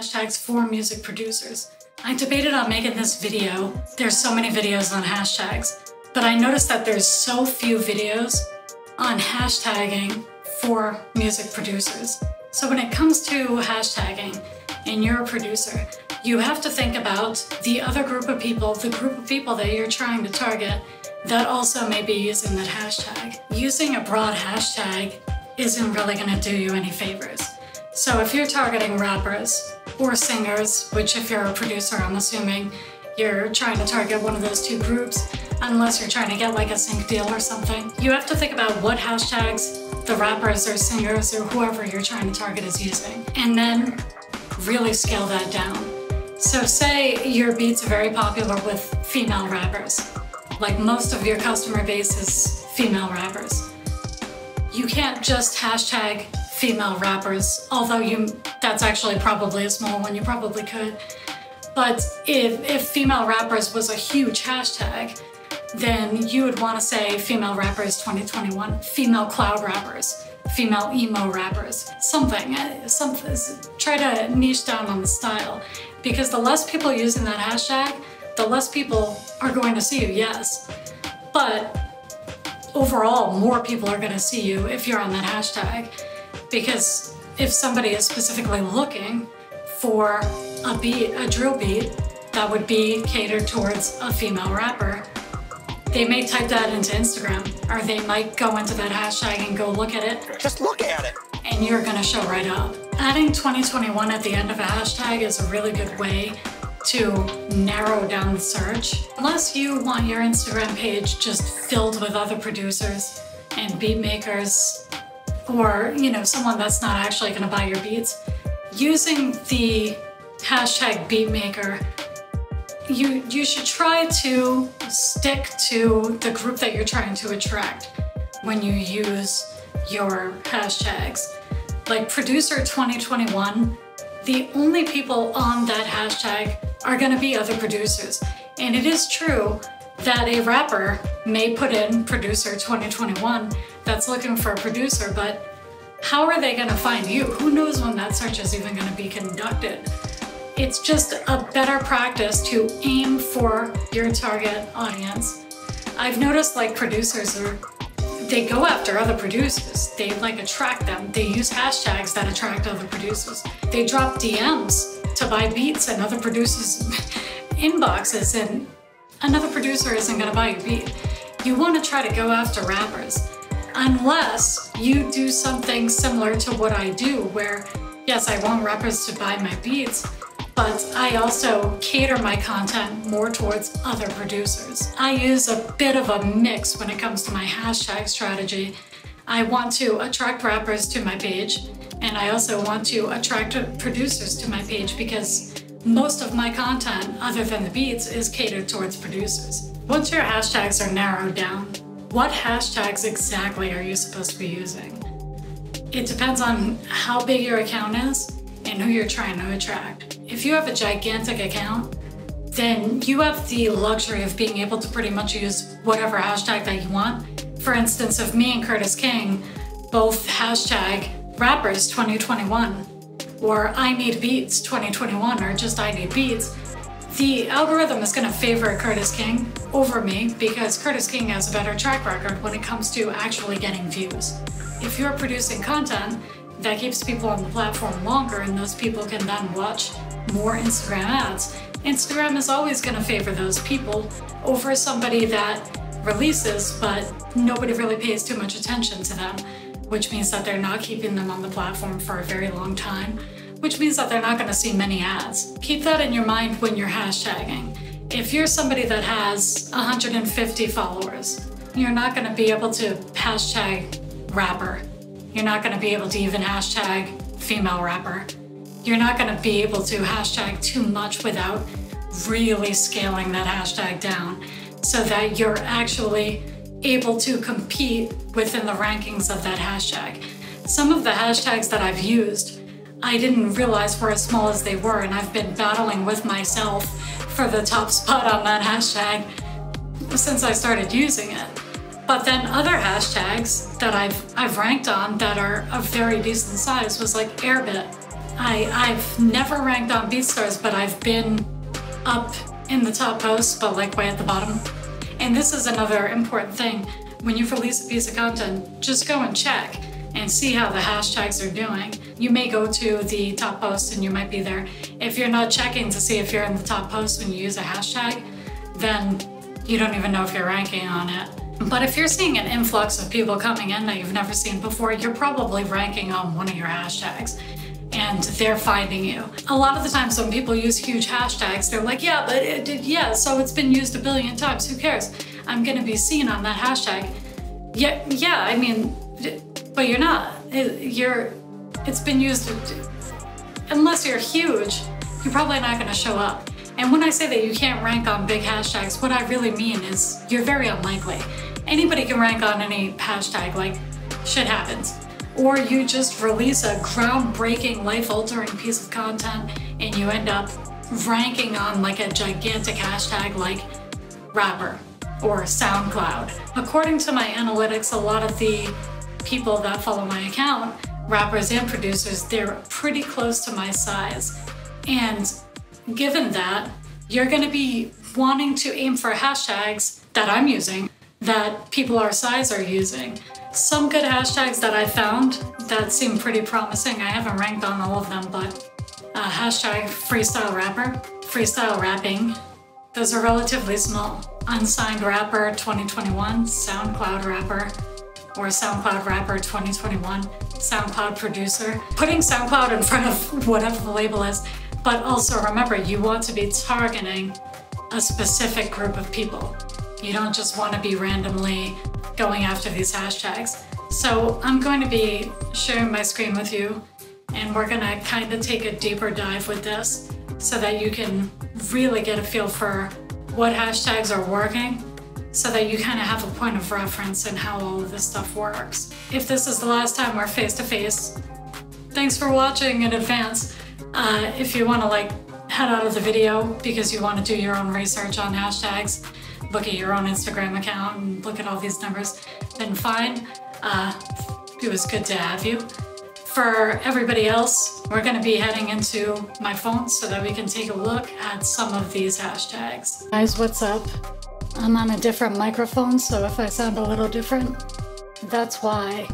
hashtags for music producers. I debated on making this video. There's so many videos on hashtags, but I noticed that there's so few videos on hashtagging for music producers. So when it comes to hashtagging and you're a producer, you have to think about the other group of people, the group of people that you're trying to target that also may be using that hashtag. Using a broad hashtag isn't really going to do you any favors. So if you're targeting rappers or singers, which if you're a producer, I'm assuming you're trying to target one of those two groups, unless you're trying to get like a sync deal or something, you have to think about what hashtags the rappers or singers or whoever you're trying to target is using, and then really scale that down. So say your beats are very popular with female rappers, like most of your customer base is female rappers. You can't just hashtag female rappers, although that's actually probably a small one, you probably could. But if female rappers was a huge hashtag, then you would want to say female rappers 2021, female cloud rappers, female emo rappers, something. Try to niche down on the style, because the less people using that hashtag, the less people are going to see you, yes. But overall, more people are going to see you if you're on that hashtag, because if somebody is specifically looking for a beat, a drill beat, that would be catered towards a female rapper, they may type that into Instagram, or they might go into that hashtag and go look at it. Just look at it! And you're gonna show right up. Adding 2021 at the end of a hashtag is a really good way to narrow down the search. Unless you want your Instagram page just filled with other producers and beat makers, or someone that's not actually gonna buy your beats, using the hashtag beatmaker, you should try to stick to the group that you're trying to attract when you use your hashtags. Like producer 2021, the only people on that hashtag are going to be other producers. And it is true that a rapper may put in producer 2021 that's looking for a producer, but how are they going to find you? Who knows when that search is even going to be conducted? It's just a better practice to aim for your target audience. I've noticed like producers they go after other producers. They attract them. They use hashtags that attract other producers. They drop DMs to buy beats in other producers' inboxes, and another producer isn't gonna buy your beat. You wanna try to go after rappers, unless you do something similar to what I do, where yes, I want rappers to buy my beats, but I also cater my content more towards other producers. I use a bit of a mix when it comes to my hashtag strategy. I want to attract rappers to my page, and I also want to attract producers to my page, because most of my content, other than the beats, is catered towards producers. Once your hashtags are narrowed down, what hashtags exactly are you supposed to be using? It depends on how big your account is and who you're trying to attract. If you have a gigantic account, then you have the luxury of being able to pretty much use whatever hashtag that you want. For instance, if me and Curtis King both hashtag rappers 2021, or I need beats 2021, or just I need beats, the algorithm is going to favor Curtis King over me, because Curtis King has a better track record when it comes to actually getting views. If you're producing content that keeps people on the platform longer, and those people can then watch more Instagram ads, Instagram is always going to favor those people over somebody that releases but nobody really pays too much attention to them, which means that they're not keeping them on the platform for a very long time, which means that they're not going to see many ads. Keep that in your mind when you're hashtagging. If you're somebody that has 150 followers, you're not going to be able to hashtag rapper. You're not going to be able to even hashtag female rapper. You're not going to be able to hashtag too much without really scaling that hashtag down, so that you're actually able to compete within the rankings of that hashtag. Some of the hashtags that I've used, I didn't realize were as small as they were, and I've been battling with myself for the top spot on that hashtag since I started using it. But then other hashtags that I've ranked on that are of very decent size was like Airbit. I've never ranked on BeatStars, but I've been up in the top posts, but like way at the bottom. And this is another important thing. When you release a piece of content, just go and check and see how the hashtags are doing. You may go to the top post and you might be there. If you're not checking to see if you're in the top post when you use a hashtag, then you don't even know if you're ranking on it. But if you're seeing an influx of people coming in that you've never seen before, you're probably ranking on one of your hashtags and they're finding you. A lot of the times when people use huge hashtags, they're like, yeah, but yeah, so it's been used a billion times, who cares? I'm gonna be seen on that hashtag. Yeah, I mean, but you're not. It's been used, unless you're huge, you're probably not gonna show up. And when I say that you can't rank on big hashtags, what I really mean is you're very unlikely. Anybody can rank on any hashtag, like shit happens. Or you just release a groundbreaking, life-altering piece of content and you end up ranking on like a gigantic hashtag like rapper or SoundCloud. According to my analytics, a lot of the people that follow my account, rappers and producers, they're pretty close to my size. And given that, you're gonna be wanting to aim for hashtags that I'm using, that people our size are using. Some good hashtags that I found that seem pretty promising, I haven't ranked on all of them, but hashtag freestyle rapper, freestyle rapping, those are relatively small. Unsigned rapper 2021, SoundCloud rapper, or SoundCloud rapper 2021, SoundCloud producer. Putting SoundCloud in front of whatever the label is, but also remember, you want to be targeting a specific group of people. You don't just want to be randomly going after these hashtags. So I'm going to be sharing my screen with you, and we're gonna kind of take a deeper dive with this so that you can really get a feel for what hashtags are working, so that you kind of have a point of reference in how all of this stuff works. If this is the last time we're face to face, thanks for watching in advance. If you want to like head out of the video because you want to do your own research on hashtags, look at your own Instagram account and look at all these numbers, then fine. It was good to have you. For everybody else, we're going to be heading into my phone so that we can take a look at some of these hashtags. Guys, what's up? I'm on a different microphone, so if I sound a little different, that's why.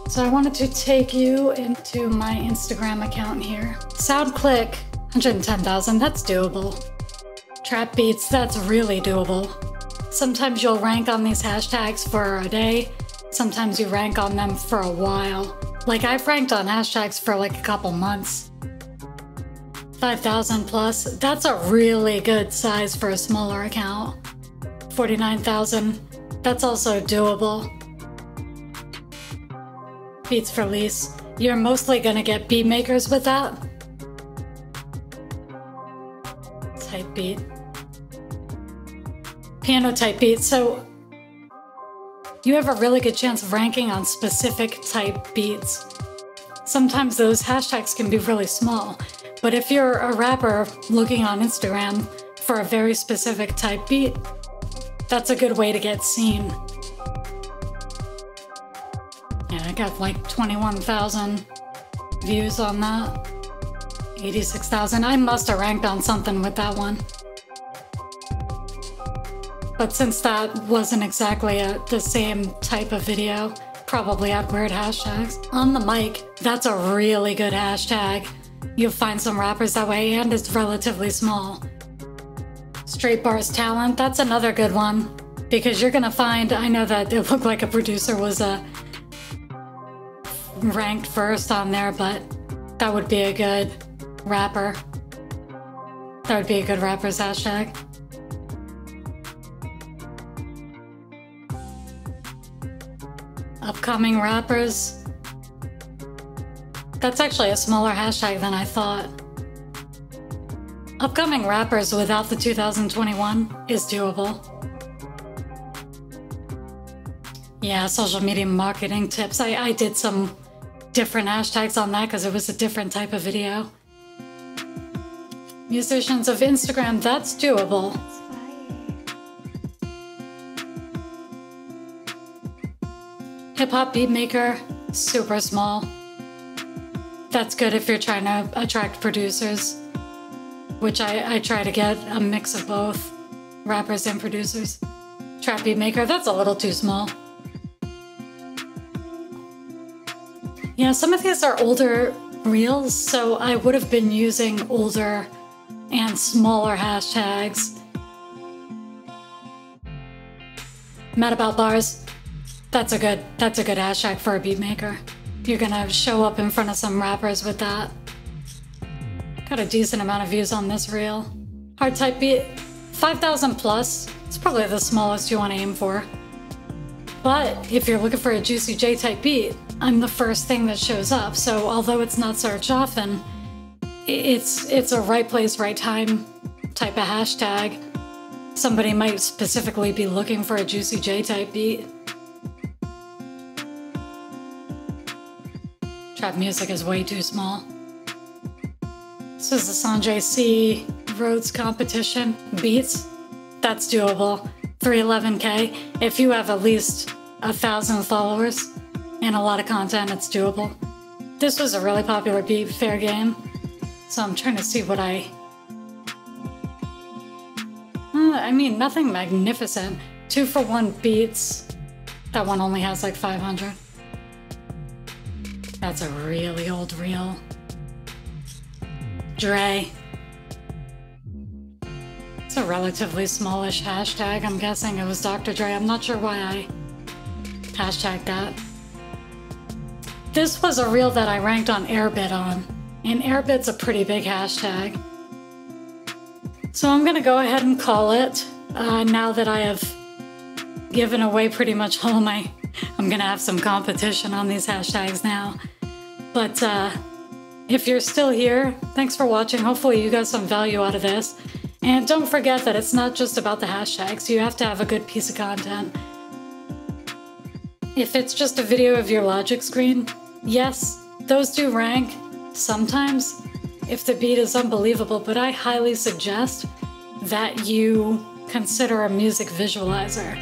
So I wanted to take you into my Instagram account here. SoundClick, 110,000, that's doable. Trap beats, that's really doable. Sometimes you'll rank on these hashtags for a day. Sometimes you rank on them for a while. Like I've ranked on hashtags for like a couple months. 5,000 plus, that's a really good size for a smaller account. 49,000, that's also doable. Beats for lease, you're mostly gonna get beat makers with that. Type beat. Piano type beat, so you have a really good chance of ranking on specific type beats. Sometimes those hashtags can be really small, but if you're a rapper looking on Instagram for a very specific type beat, that's a good way to get seen. Yeah, I got like 21,000 views on that. 86,000. I must have ranked on something with that one. But since that wasn't exactly the same type of video, probably had weird hashtags. On the mic, that's a really good hashtag. You'll find some rappers that way, and it's relatively small. Straight bars talent, that's another good one. Because you're gonna find, I know that it looked like a producer was ranked first on there, but that would be a good rapper. That would be a good rapper's hashtag. Upcoming rappers. That's actually a smaller hashtag than I thought. Upcoming rappers without the 2021 is doable. Yeah, social media marketing tips. I did some different hashtags on that because it was a different type of video. Musicians of Instagram, that's doable. Hip hop beat maker, super small. That's good if you're trying to attract producers, which I try to get a mix of both, rappers and producers. Trap beat maker, that's a little too small. Yeah, some of these are older reels, so I would have been using older and smaller hashtags. Mad About Bars, that's a good hashtag for a beat maker. You're gonna show up in front of some rappers with that. Got a decent amount of views on this reel. Hard type beat, 5,000 plus. It's probably the smallest you want to aim for. But if you're looking for a Juicy J type beat, I'm the first thing that shows up. So although it's not searched often, it's a right place, right time type of hashtag. Somebody might specifically be looking for a Juicy J type beat. Trap music is way too small. This is the Sanjay C. Rhodes competition. Beats, that's doable. 311K. If you have at least 1,000 followers and a lot of content, it's doable. This was a really popular beat, fair game. So I'm trying to see what I mean, nothing magnificent. 2-for-1 beats. That one only has like 500. That's a really old reel. Dre. It's a relatively smallish hashtag. I'm guessing it was Dr. Dre. I'm not sure why I hashtagged that. This was a reel that I ranked on Airbit on, and Airbit's a pretty big hashtag. So I'm gonna go ahead and call it, now that I have given away pretty much all my... I'm gonna have some competition on these hashtags now. But if you're still here, thanks for watching. Hopefully you got some value out of this. And don't forget that it's not just about the hashtags. You have to have a good piece of content. If it's just a video of your logic screen, yes, those do rank sometimes if the beat is unbelievable, but I highly suggest that you consider a music visualizer.